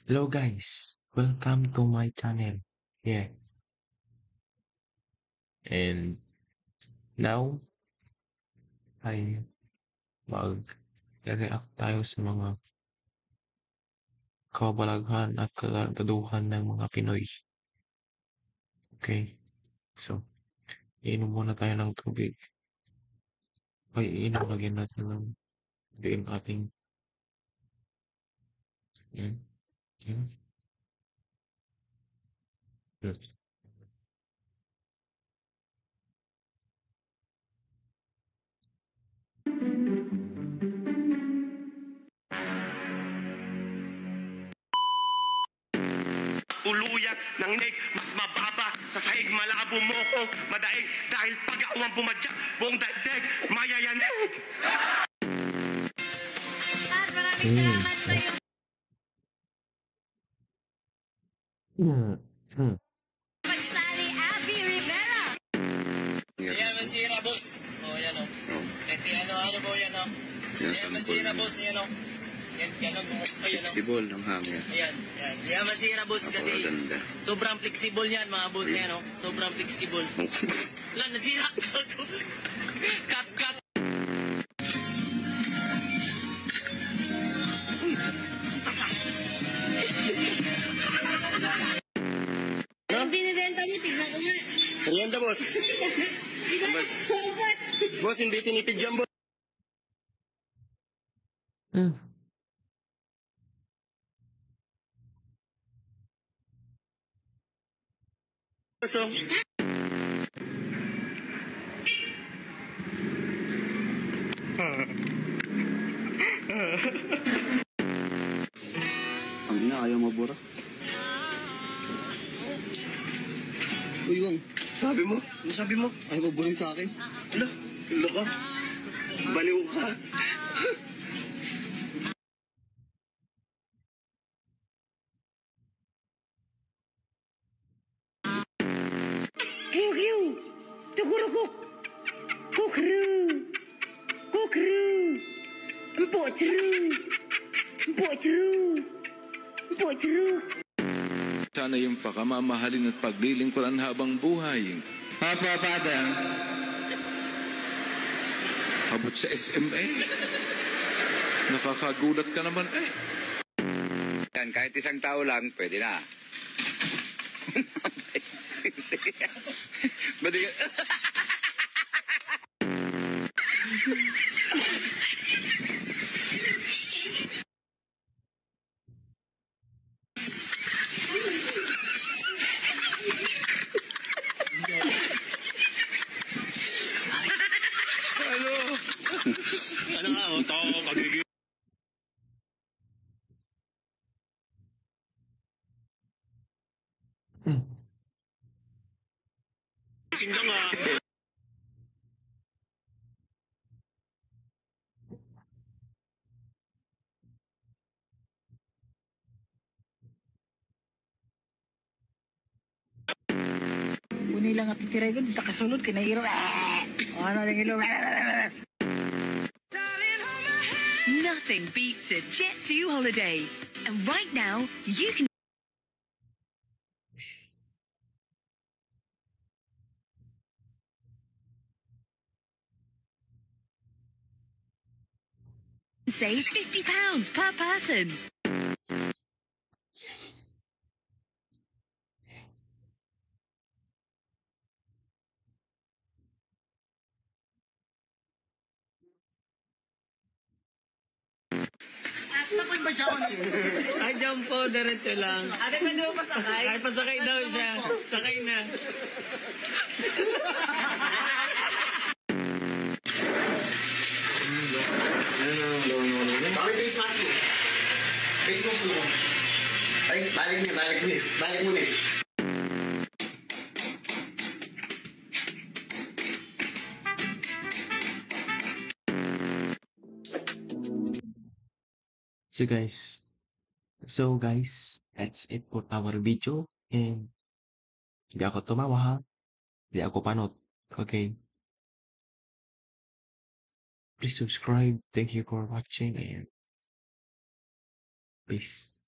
Hello guys, welcome to my channel. Yeah, and now ay mag-react tayo sa mga kababalaghan at kagaduhan ng mga Pinoy. Okay, so iinom muna tayo ng tubig. Ay, iinom lagyan natin ng diin ating hmm, hmm, hmm. Tuluyan ng inig, mas mababa sa sahig, malabo mo kong madaig dahil pag-awang bumadyak, buong daigdig mayayanig. At maraming salamat sa iyo. Pagsali, Abby Rivera. Yan, masira, boss. O, yan o. Ano po yan o. Yan, masira, boss. Yan o. Yan o. Ayan o. Flexible ng hanger. Ayan. Yan, masira, boss. Kasi Napakaganda. sobrang flexible yan, mga boss. Yan o. Sobrang flexible. Wala, nasira. Cut. Ang binibenta mo, tignan ko nga. Merienda, boss. Sopas. Boss, hindi tinipid yan, boss. So, Ang ina, ayaw mabura. Uy, Wang, sabi mo? Ano sabi mo? ayaw maburin sa akin. Ano? Tulo ka? Baliw ka? Kiu. Tukurukuk. Kukru. Empok ceru. Sana yung pakamamahalin at paglilingkuran habang buhay. Papa, Father. Abot sa SMA. Nakakagulat ka naman eh. Yan, kahit isang tao lang, pwede na. Ba't di- Ano nga, o, tao, pagiging. Singgang nga. Uni lang at titiray ko, dito kasunod, kinahiro. Ano lang ilo. Nothing beats a Jet2 holiday. And right now, you can save £50 per person. Ay, dyan po, diretso lang. Ate, pwede mo pasakay? Ay, pasakay daw siya. Sakay na. Bakit face mask mo? Face mask mo. Ay, balik mo na. So guys, that's it for our video. And hindi ako tumawa ha. Hindi ako panot. Okay. Please subscribe. Thank you for watching and peace.